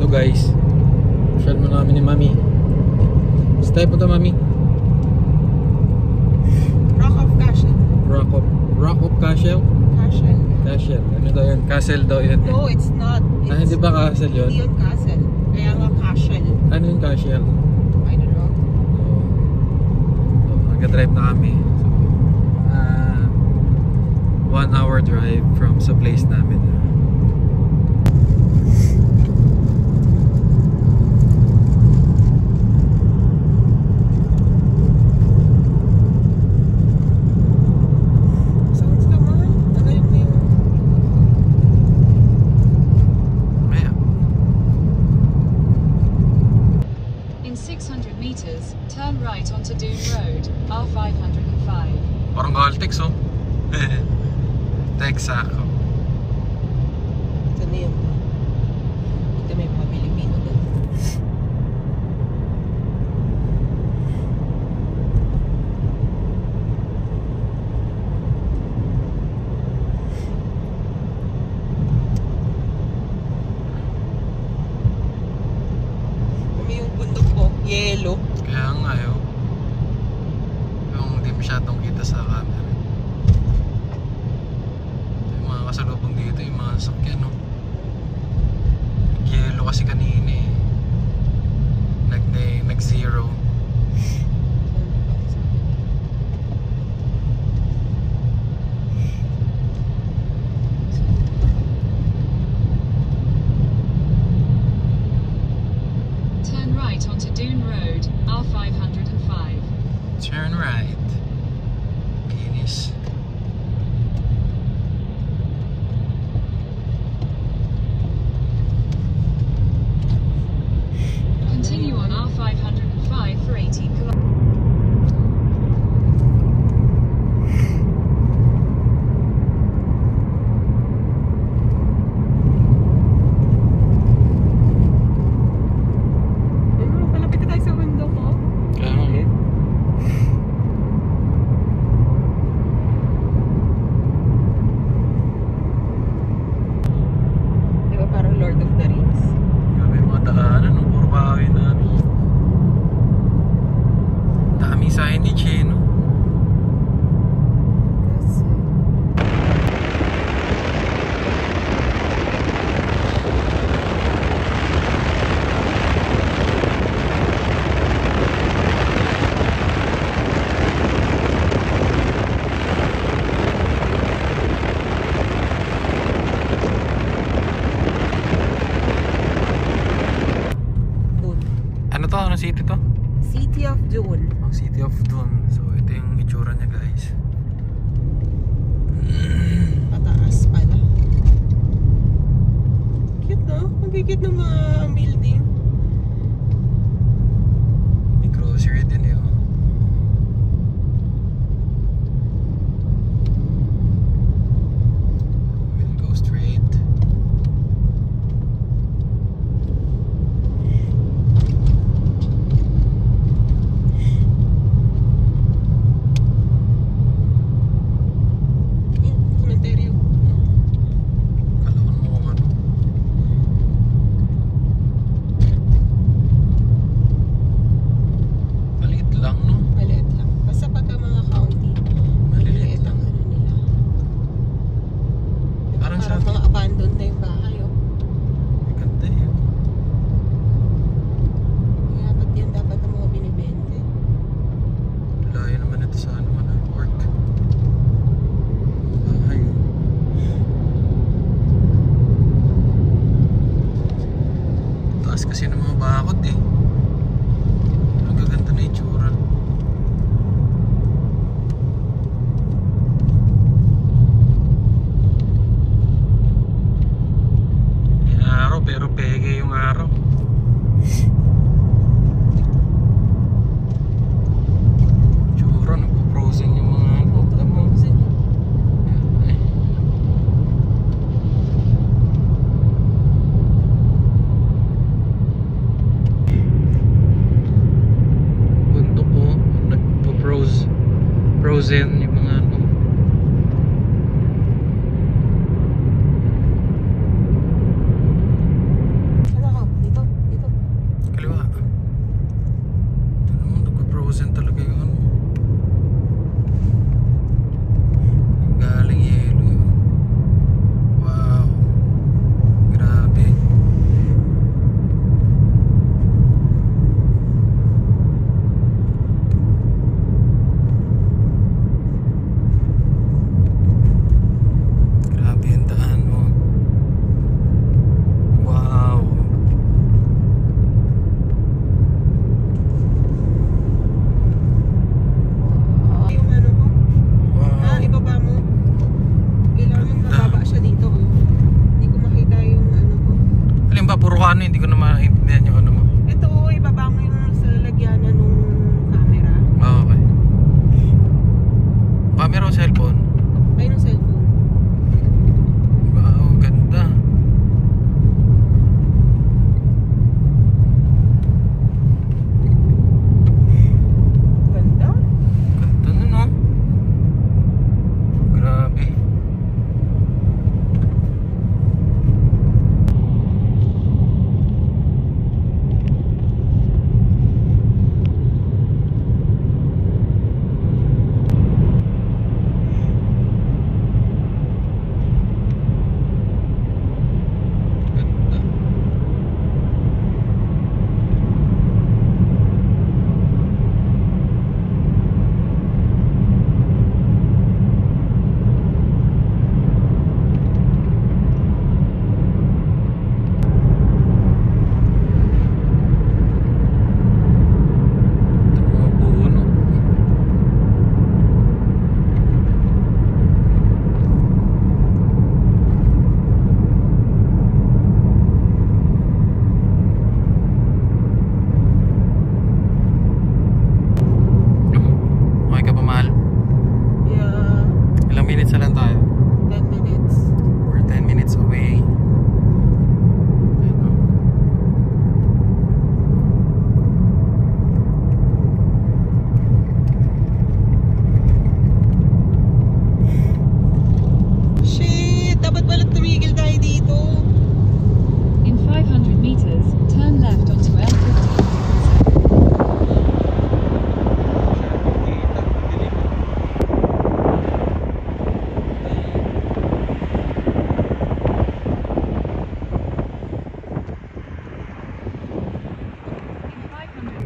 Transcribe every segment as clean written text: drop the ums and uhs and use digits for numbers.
to guys. Share mo na kami ni Mami. Saan tayo punta, Mami? Rock of Cashel. Rock of Cashel? Cashel. Cashel. Ano daw yun? Castle daw yun. No, it's not. Hindi ba Castle yun? Hindi yun Castle. Kaya nga Cashel. Ano yung Cashel? I don't know. So, nag-drive na kami. So, 1 hour drive from sa place namin. Turn right onto Dune Road, R505. Parang Galtex, oh. Texaco. Ito na yung ito may mga Pilipino doon. Kami yung bundok po, yellow. Kaya nga yun. Yung hindi masyadong kita sa camera. Yung mga kasalubong dito, yung mga sakyan, no? Nag-yellow kasi kanina eh. Nag-zero. Turn right onto Dune Road, R505. Turn right. Guinness. Continue on R505 for 18 kilometers. Palapit na tayo sa bundok ko. Diba parang Lord of the Rings? May mga daanan, no? Puro kahoy na, no? Daming signage eh, no? Ano to? Anong city to? City of Dune. Ang City of Dune. So ito yung itsura niya, guys. Pataas pala. Cute, no? Ang cute ng mga building. May grocery din eh, oh. We'll go straight. Cemetery. Kalawan mo kung ano. Maliit lang, no? Maliit lang. Basta pagka mga county, maliliit ang ano nila. Parang Parang sa- mga abandoned na yung bahay, oh. May ganda eh. Kaya ba't yan dapat ang mga binibente? Layo naman ito sa ano man, work. Ay. Taas kasi ng mga bakod eh. Ang gaganda na itsura. May araw pero peke yung araw. Tsura, nagpo-frozen yung mga ano. Ay. Bundok ko, nagpo-frozen yung mga ano. Ano ka? Dito? hindi ko na maintindihan yung ano mo. Ito, ibaba mo yung sa lagyanan nung camera. Ah, okay. Camera o cellphone? Ay, ng cellphone. Wow, ganda. Ganda. Ganda na, no? Grabe. Ganda. Ito mga puno. Okay ka pa, mahal? Yeah. Ilang minutes na lang tayo? 10 minutes. We're 10 minutes away. Ano? Shit! Dapat pala tumigil tayo dito. In 500 meters, turn left onto L50. In 500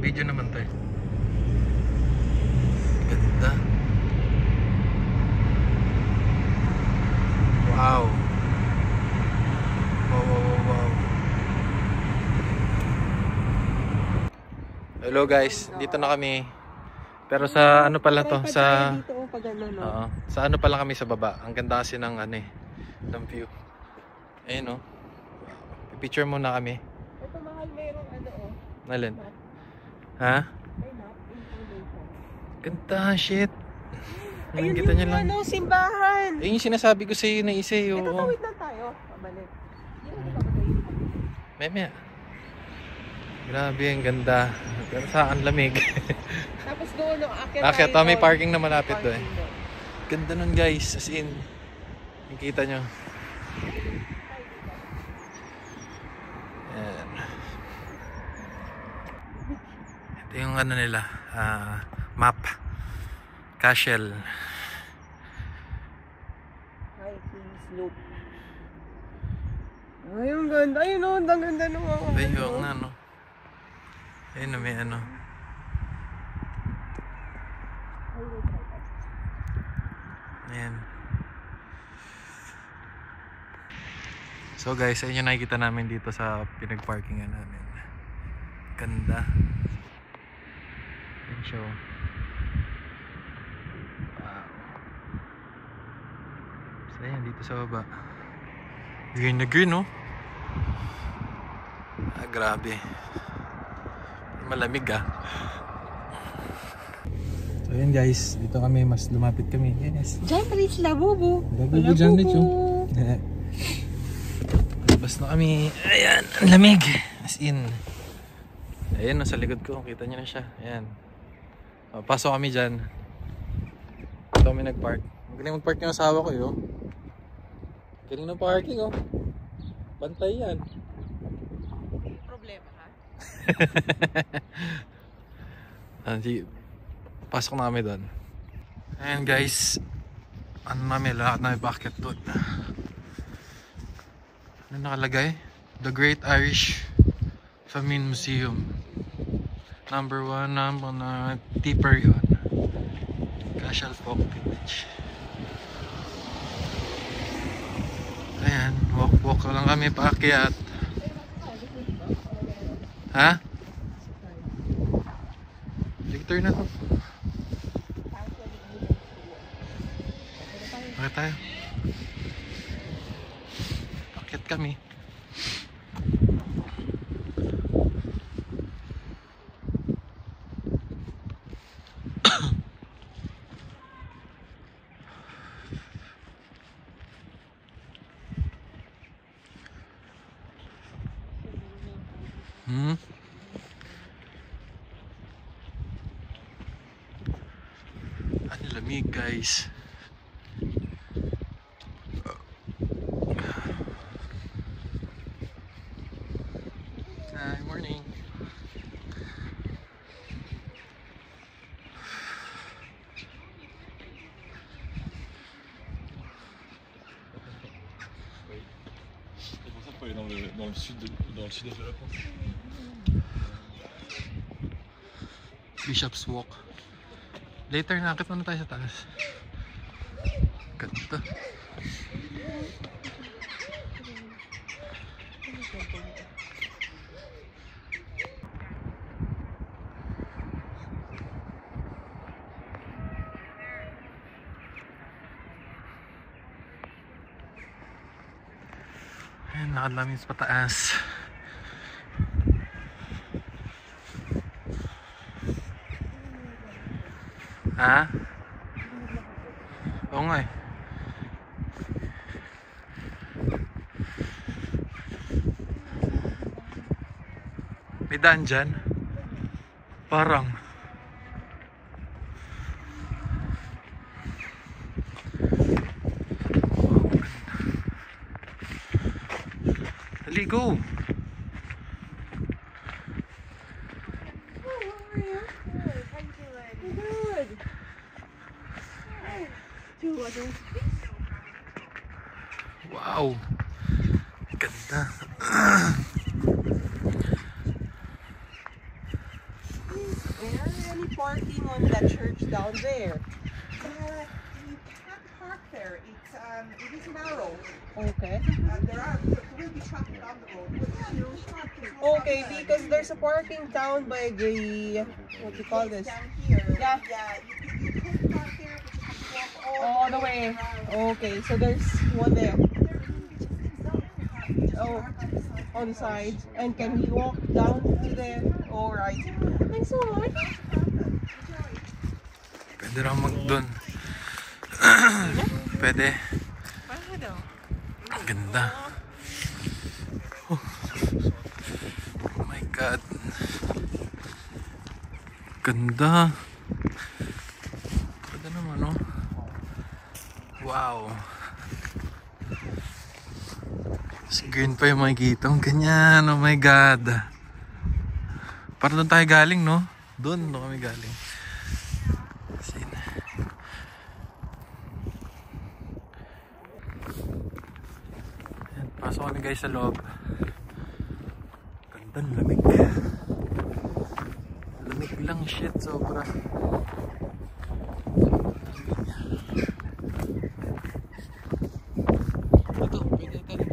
Video naman tayo. Ganda. Wow. Wow, wow, wow, wow. Hello guys, dito na kami. Pero sa ano pala to? Tripod Sa tayo dito, pag ano, no? Oo. Sa ano pala kami sa baba. Ang ganda kasi ng ano eh, ng view. Ayun oh. Picture muna kami. Ito, mahal, mayroong ano, oh. Nalin? Map. Ha? May map, information. Ganda, shit. Ayun Nakikita niyo yung lang. ano, simbahan. Eh, yung sinasabi ko sa iyo na isa Ito, yung tawid lang tayo. Pabalik. Hindi na babalik. Meme. Grabe, ang ganda. Pero sa ang lamig. Tapos doon, no, Akit, may parking na malapit doon. Parking doon. Ganda nun guys, as in. Nakikita nyo. Ayan. Ito yung ano nila, map. Cashel. Hiking slope. Ay, ang ganda. Ayun, oh, ang ganda ng mga Ayun yung ano. Ayun na may ano. Ayan. So guys, sa inyo nakikita namin dito sa pinag-parkingan namin. Ganda. Ayan siya. Wow. So ayan, dito sa baba. Green na green, no? Ah, grabe. Malamig, ah. So ayan guys, dito kami, mas lumapit kami. Yes. Diyan, Rich Labubu. Labubu dyan, Rich, oh. Labas na kami. Ayan, ang lamig. As in. Ayan, nasa likod ko. Kita nyo na siya. Ayan. O, pasok kami dyan. Ito kami nag-park. Magaling mag-park yung asawa ko, yun. Galing ng parking, oh. Bantay yan. Problema, ha? Pasok na kami doon. Ayan guys. Ano namin, lahat namin bakit doon. Ano nakalagay? The Great Irish Famine Museum. Number 1, number na tipper yun. Cashel Folk Village. Ayan, walk lang kami paakyat. Ha? Victor na to. Okay tayo. Paakyat kami. Ang lamig guys. Hi, morning. C'est pour ça qu'il faut aller dans le sud-est de la France. Bishop's Walk. Later na, akit muna tayo sa taas. Ganda. Ayan, lakad namin sa pataas. Ha? Oo nga eh. May daan dyan. Parang dali, go! Wow! Ganda! Is there any parking on that church down there? You can't park there. It is narrow. Okay. There will be traffic on the road. But yeah, there is parking. Okay, because there's a parking down by the, what do you call this? Down here. Yeah. You could park there, but you have to walk All the way. Okay, so there's one there. Oh, on the side. And can we walk down to there? Alright. Thanks so much. Pwede raw mag-doon. Pwede. Ganda. Oh my God. Ganda. Ganda naman, no? Wow. Mas green pa yung makikita. Ganyan, oh my God. Para doon tayo galing, no? Doon kami galing. Ayan, pasok kami guys sa loob. Ganda, lamig. Lamig lang, shit, sobra. Ito, pwede tayo.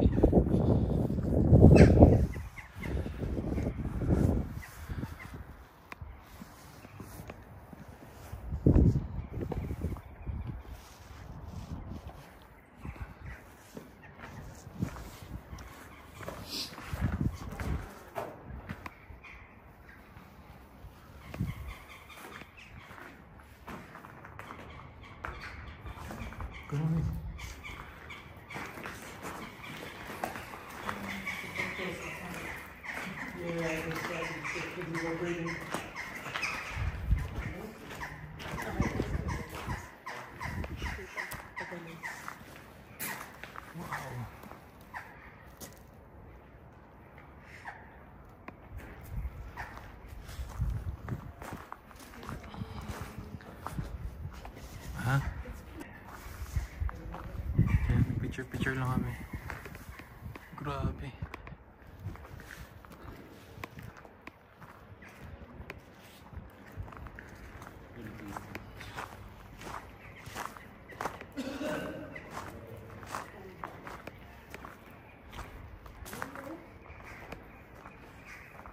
Grabe. Ha? Ayan, picture lang kami. Grabe.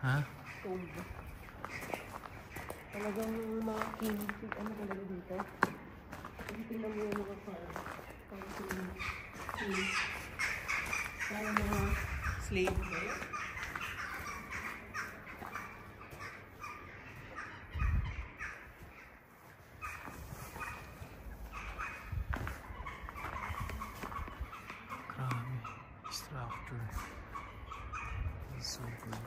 Ha? Talagang mga king, ano talaga dito? Tingnan mo yung mga parang mga slave ba yun? Grabe. Structure. That's so good.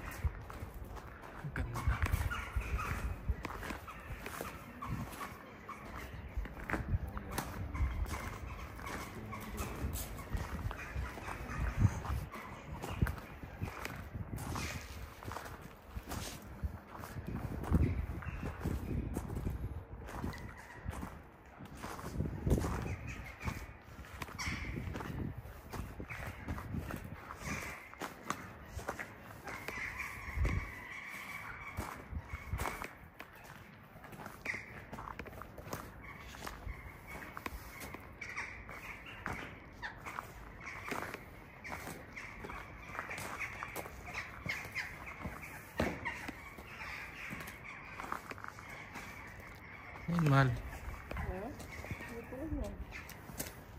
Ayun, mahal. Oh, ito na.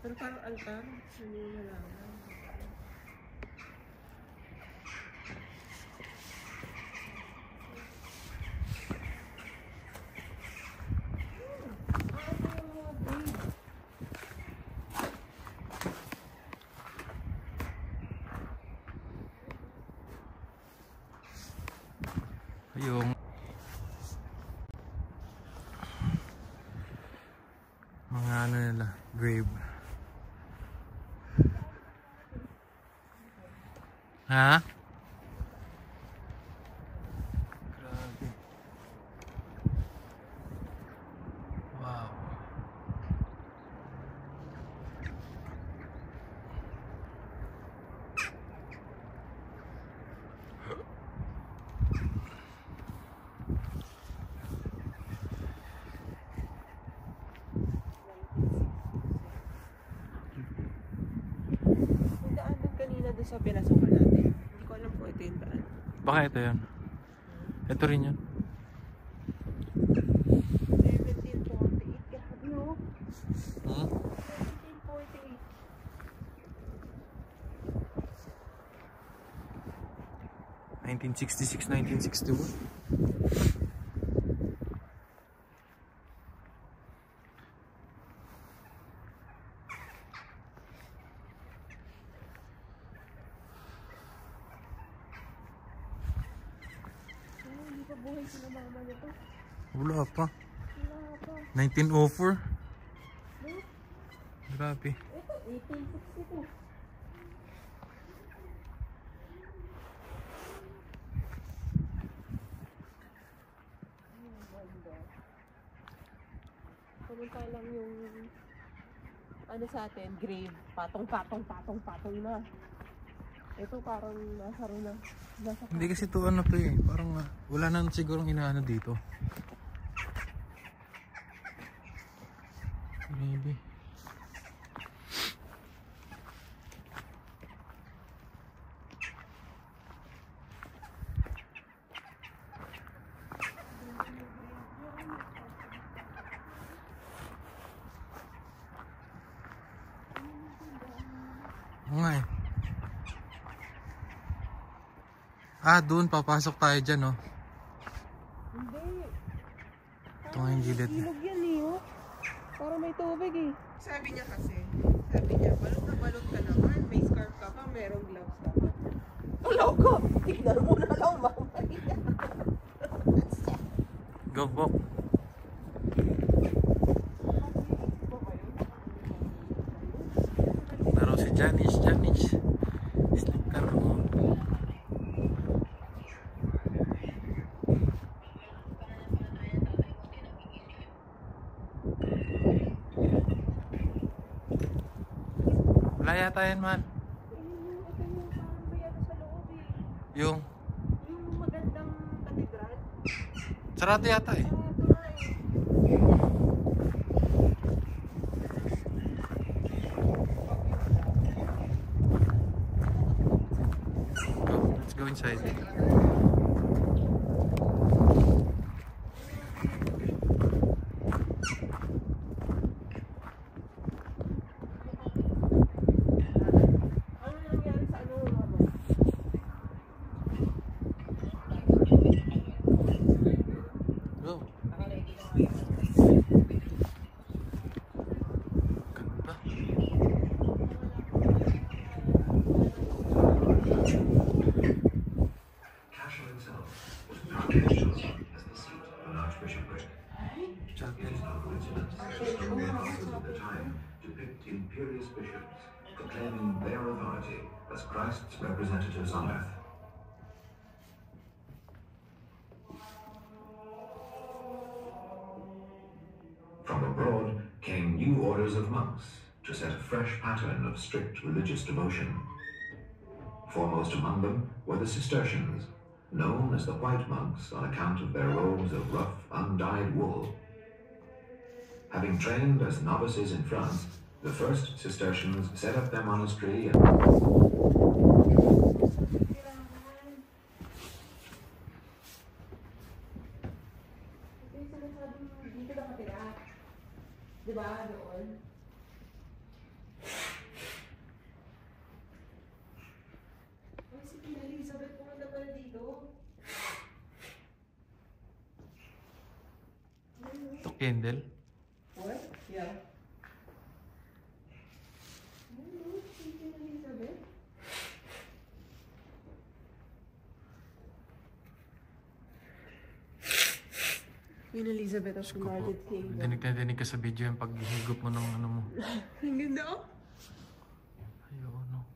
Pero parang altar. Hindi na lang. Yung mga ano nila, grave. Ha? Grabe. Wow. Yung daan doon kanina doon sa pinasukan natin. Hindi ko alam kung ito yung daan. Baka ito yun. Ito rin yun. 1748. Grabe oh. Hmm? 1748. (1966, 1961). Hindi pa buhay sila mama nito. Wala pa. Wala pa. 1904. Grabe. Ito, 1862. Pumunta lang yung ano sa atin, grave. Patong na. Ito parang nasa ro na. Nasa Hindi kasi to ano to eh. Parang wala na sigurong inaano dito. Grabe. Nga eh. Doon papasok tayo dyan, no? Hindi. Ito nga yung gilid. Ilog yan eh, oh. Para may tubig eh. Sabi niya, balot na balot ka naman. May scarf ka pa, merong gloves ka pa. Alaw ko! Tignan mo na lang, mamaya. Go, Bok. Laro si Janice. Sleep ka na mo. Wala yata yan, man. Ito yung parang may ano sa loob eh. Yung Yung magandang katedral. sarado yata eh. Ito na eh. Go, let's go inside. Ano nangyari sa ano, mama? Go. Ganda. Cashel itself was partly chosen as the seat of an archbishopric. Chapel. It is no coincidence that historian authors of the time depict imperious bishops proclaiming their authority as Christ's representatives on earth. From abroad came new orders of monks to set a fresh pattern of strict religious devotion. Foremost among them were the Cistercians, known as the White Monks on account of their robes of rough, undyed wool. Having trained as novices in France, the first Cistercians set up their monastery and Ito yung sinasabing dito nakatira. Di ba? Doon. Ay, si Queen Elizabeth pumunta pala dito. Ito, candle. What? Yeah. Ano? Si Queen Elizabeth? Queen Elizabeth of the United Kingdom. Dinig na dinig ka sa video yung paghihigop mo ng ano mo. Ang ganda oh. Ayun, no.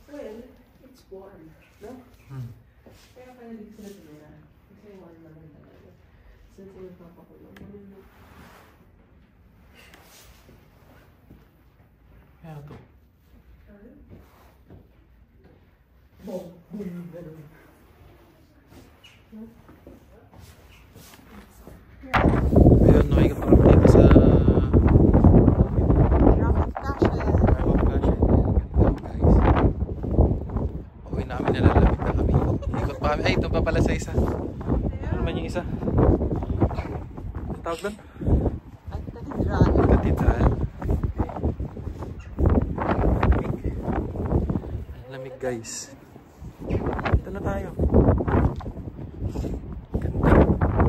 Well, it's warm, no? Kaya pala dito sila tumira. Kasi warm naman talaga. Since yung papakulong. Kaya to. Boom, boom, ganun. Ayun, no, ikot kami dito sa Rock of Castle. Rock of Castle. Ganda, guys. Uwi namin, nalalamig na kami. Ikot pa kami. Ay, ito pa pala sa isa. Ano naman yung isa? Ang tawag doon? At Cathedral. Katedral. Lamig, guys. Ito na tayo. Ganda.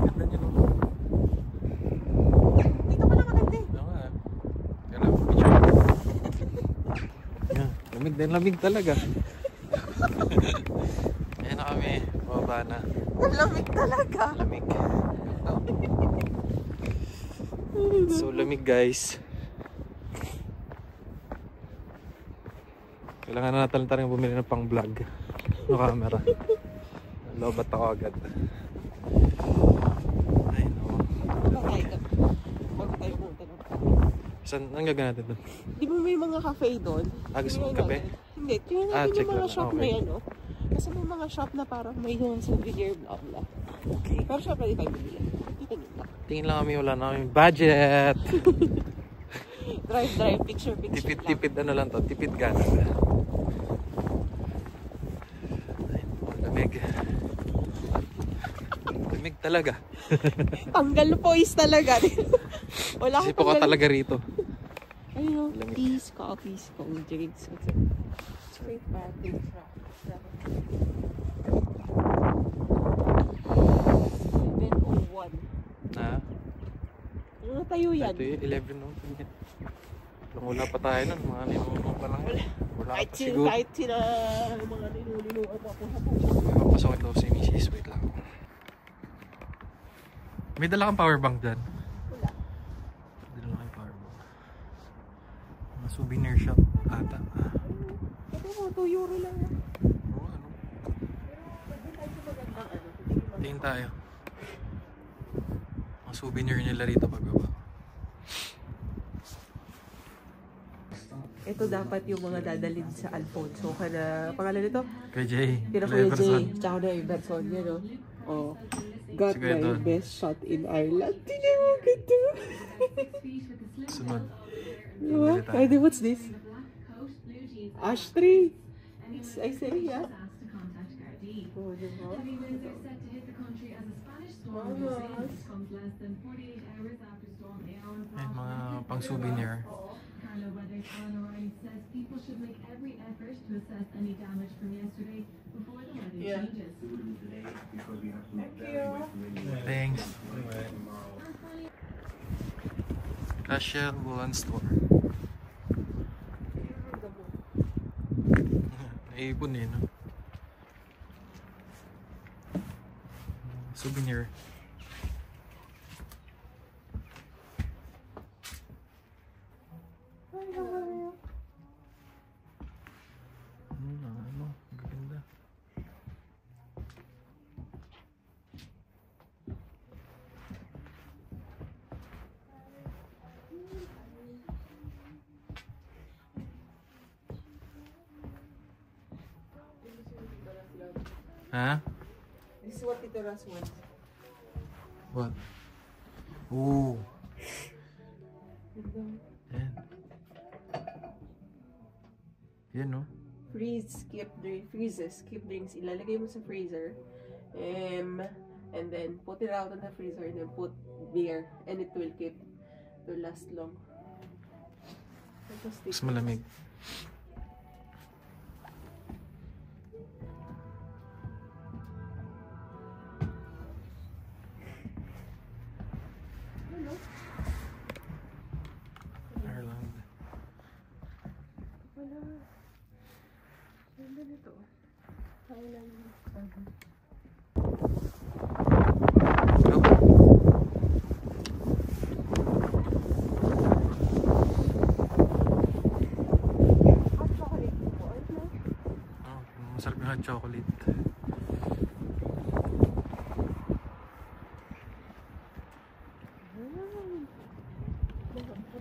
Ganda nyo, no? Dito ka lang maganda eh. Oo nga. Kaya picture. Yan. Lamig din, lamig talaga. Ayan na kami. Bababa na. Lamig talaga. Lamig. So lamig, guys. Kailangan na natin tayong bumili ng pang vlog no camera. Lobat ako agad. Ay no. Bago tayo punta doon. Saan ang gagawin natin doon? Di ba may mga cafe doon? Gusto mo Tingnan kape? natin. Hindi, tingnan natin check yung mga lang. shop Okay. na yan, no? Kasi may mga shop na parang may yung souvenir bla bla. Okay. Pero syempre di tayo bibili. Titingin lang. Tingin lang kami, wala na kami budget. Drive, picture lang. Tipid ano lang to, tipid gana. Ay, lamig. Lamig talaga. Tanggal poise talaga. Wala Kasi po ka talaga rito. Ayun, Lamig. teas, coffees, cold drinks. Straight back in track. 7:01. Na? Ano tayo yan? Ito yung 11 no? Kung wala pa tayo nun, mga ninunong pa lang. Wala Kahit pa siguro. kahit sila mga ninulinuan pa po sa May papasokin daw si Mrs. Wait lang. May dala kang power bank dyan. Wala. May dala kang power bank. Mga souvenir shop ata. Ito mo, 2 euro lang yan. Oo, ano? Pwede tayo sa magandang ano. Tingin tayo. Mga souvenir nila rito pagbaba. Ito dapat yung mga dadalhin sa Alfonso. Kana, pangalan nito? Kay Jay. Kina Kuya Jay. Tsaka na yung Betson niya, no? Oh. Got Sige, my doon. best shot in Ireland. Tingnan mo, ganda. Sunod. Diba? Ay, what's this? Ash tree. I say, yeah. Oh, diba? Ay, mga pang souvenir. Yeah. Thanks. Cashier Woolen Store. Naipon eh, no? Souvenir. Ano? Gaganda. Ha? This is what Tito Ras wants. What? Oo. Yan. Yan, no? Freezes, keep drinks. Ilalagay mo sa freezer. And then put it out in the freezer and then put beer and it will last long. Mas malamig. Ireland. Wala. Ganda nito. Thailand. Go. Hot chocolate po. Ano? Oh, masarap yung hot chocolate.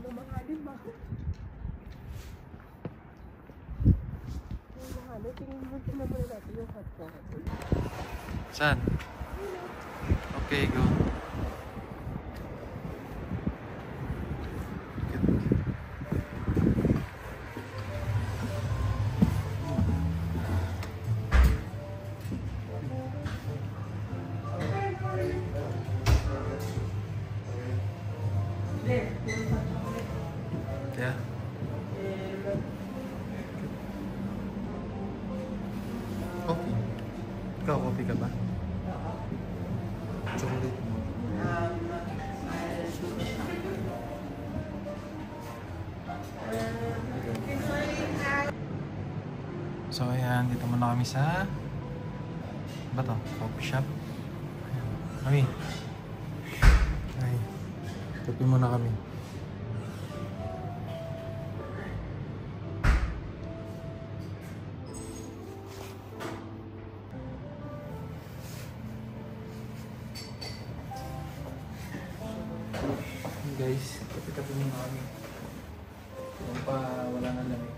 Mamahalin ba? Tingin mo na muna natin yung hot chocolate. Saan? Okay, go. There, yung hot chocolate. Yeah. Coffee. Ikaw, coffee ka ba? Chocolate. So ayan, dito muna kami sa ba to? Coffee shop. Ayan. Kami. Ay. Coffee muna kami. Guys, kape-kape muna kami. Yung pa wala na lamig.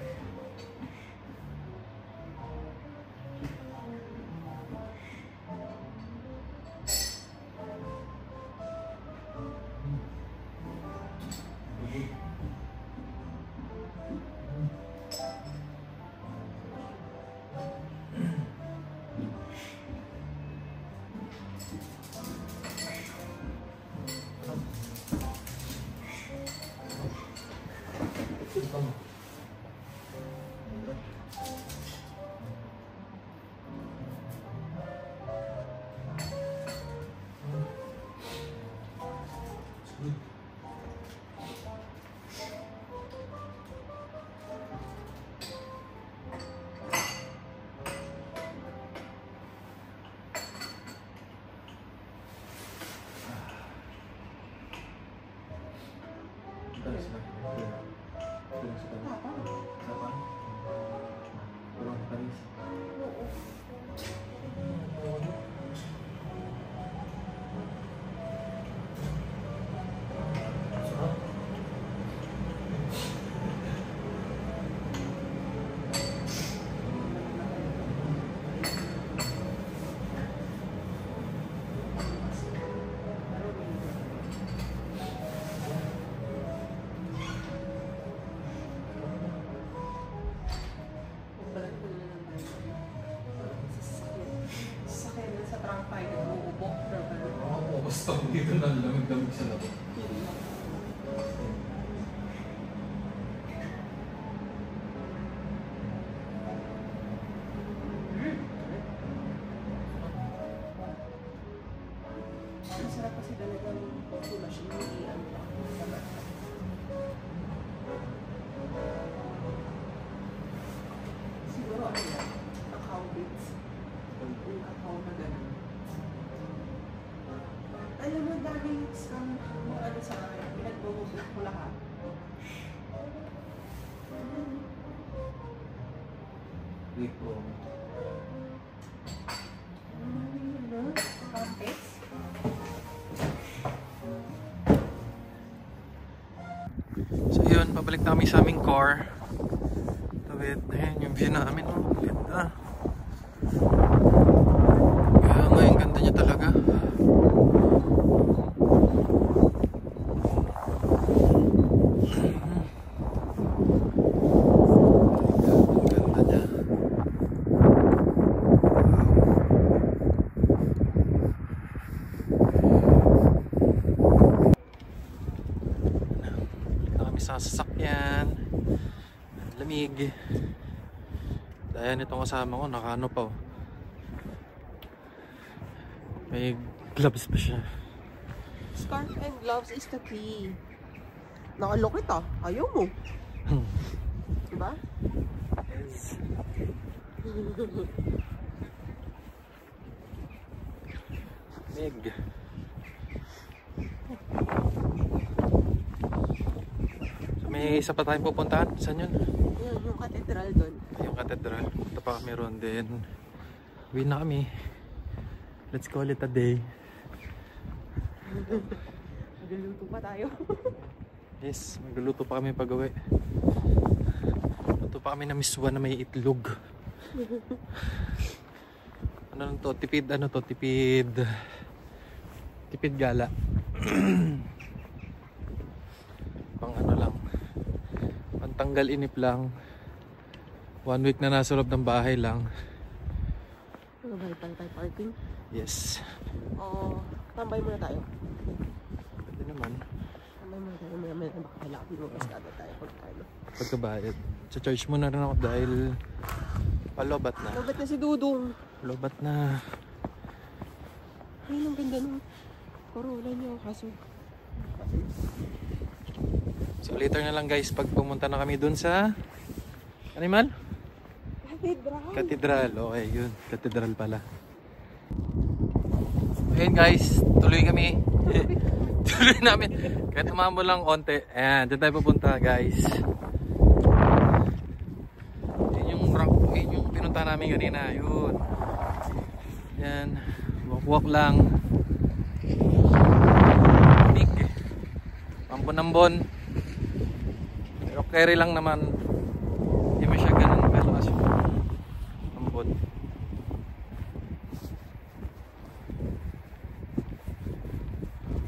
Basta dito na lamig-lamig sa labo. Ang sarap kasi talagang coffee machine. Hindi ang sarap. Siguro ano yan? Cacao bits. Yung cacao na gano'n. Alam mo, daming scam mga ano sa akin. Pinag-bubuk ko lahat. Wait po. Ano? Campes? So yun, pabalik na kami sa aming car. Tawid, ayan yung view namin. Oh, ganda. Kaya ngayon, ganda niya talaga. lamig. Dahil nitong kasama ko, nakaano pa oh. May gloves pa siya. Scarf and gloves is the key. Nakalokit ah. Ayaw mo. Diba? Yes. Meg. So, may isa pa tayong pupuntahan. Saan yun? Yun, yung cathedral doon. Yung cathedral. Ito pa kami ron din. Uwi na kami. Let's call it a day. Magluluto pa tayo. Yes, magluluto pa kami pag-uwi. Luto pa kami na miswa na may itlog. Ano to? Tipid, ano to? Tipid gala. Pang ano lang. Pantanggal inip lang. 1 week na nasa loob ng bahay lang. Ano ba tayo parking? Yes. Oo. Tambay muna tayo. Pwede naman. Tambay muna tayo. May baka kailangan binukas agad tayo. Pagkabayad. Sa church muna rin ako dahil palobat na. Lobat na si Dudong. Lobat na. Ay, ang ganda nung Corolla niyo. Kaso. So later na lang guys pag pumunta na kami dun sa Animal? Cathedral. Okay, yun. Cathedral pala. Ayun guys, tuloy kami. Tuloy namin. Kahit umambo lang konti. Ayan, dyan tayo pupunta guys. Yun yung pinunta namin kanina. Yun. Yan. Walk lang. Big. Ambon-ambon. Pero carry lang naman. Hindi mo siya ganun kalakas yung ambon.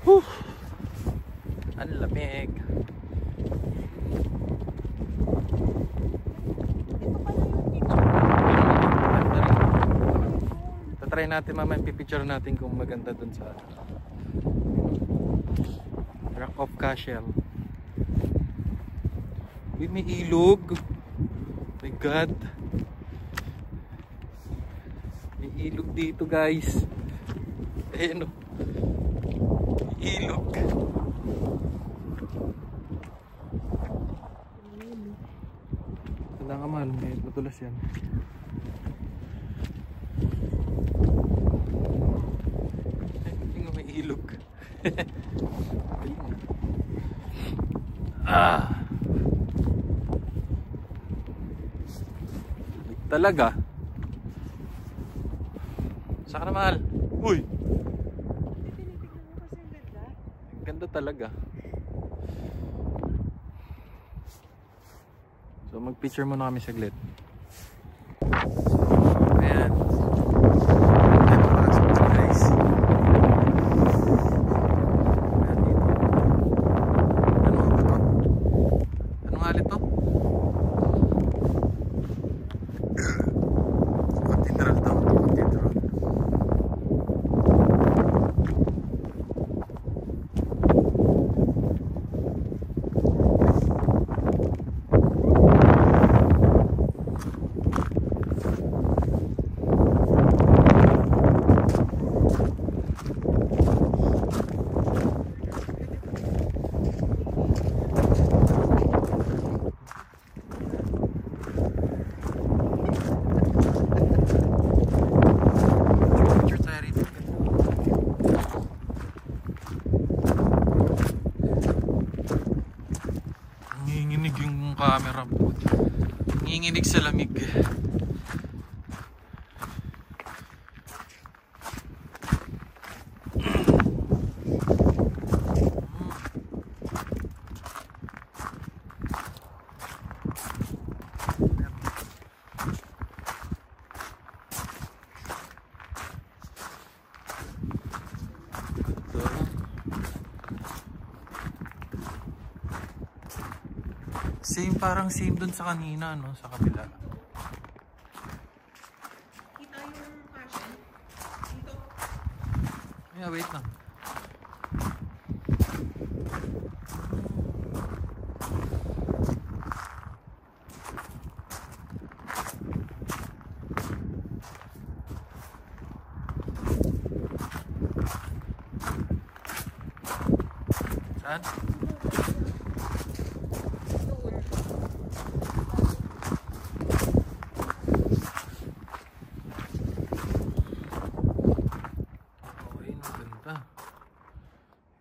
Whew! Ang lamig. Try natin mamaya, pipicture natin kung maganda dun sa Rock of Cashel. Uy, may ilog. My God. May ilog dito guys. Ayan o. Ilog. Tanda ka mahal, may matulas yan. Ilog. Talaga. Saan ka na mahal? Uy! Ganda talaga. So mag-picture muna kami saglit. Ayan. Guys. Camera po. Nanginginig sa lamig. Same, parang same dun sa kanina, no? Sa kabila. Kita yung passion. Dito. Yeah, wait lang. Saan? Okay, maganda.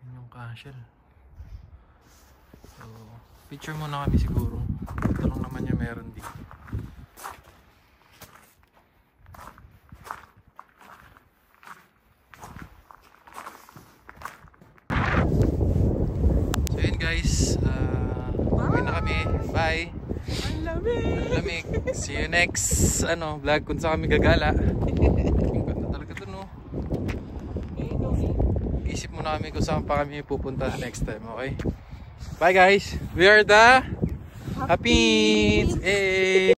Yun yung castle. So, picture muna kami siguro. Ito lang naman yung meron dito. So yun guys, uwi na kami. Bye! Ang lamig! Lamig. See you next vlog kung saan kami gagala. Ang ganda talaga dun, no? Isip muna kami kung saan pa kami pupunta next time, okay? Bye guys! We are the Happy! Hey!